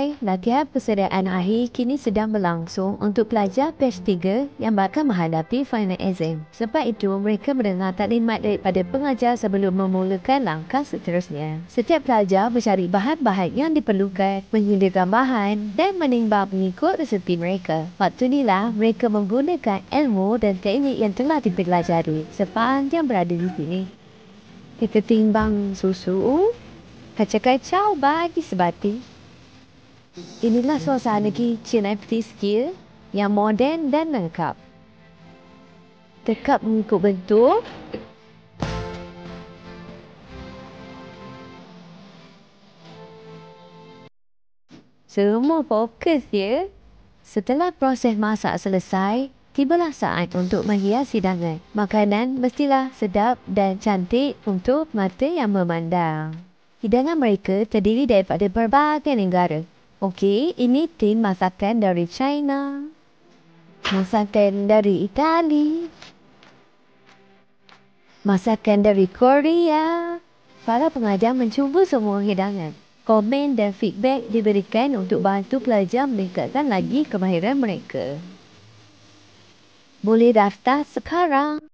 Hai, latihan persediaan akhir kini sedang berlangsung untuk pelajar batch 3 yang bakal menghadapi final exam. Sebab itu, mereka mendengar taklimat daripada pengajar sebelum memulakan langkah seterusnya. Setiap pelajar mencari bahan-bahan yang diperlukan, menyediakan bahan dan menimbang mengikut resepi mereka. Waktu inilah mereka menggunakan ilmu dan teknik yang telah dipelajari sepanjang berada di sini. Kita timbang susu, kacang-kacang bagi sebati. Inilah suasana kitchen FT skill yang moden dan lengkap. Tekap mengikut bentuk. Semua fokus ya. Setelah proses masak selesai, tibalah saat untuk menghias hidangan. Makanan mestilah sedap dan cantik untuk mata yang memandang. Hidangan mereka terdiri daripada berbagai negara. Okey, ini tim masakan dari China, masakan dari Itali, masakan dari Korea. Para pengajar mencuba semua hidangan. Komen dan feedback diberikan untuk bantu pelajar meningkatkan lagi kemahiran mereka. Boleh daftar sekarang.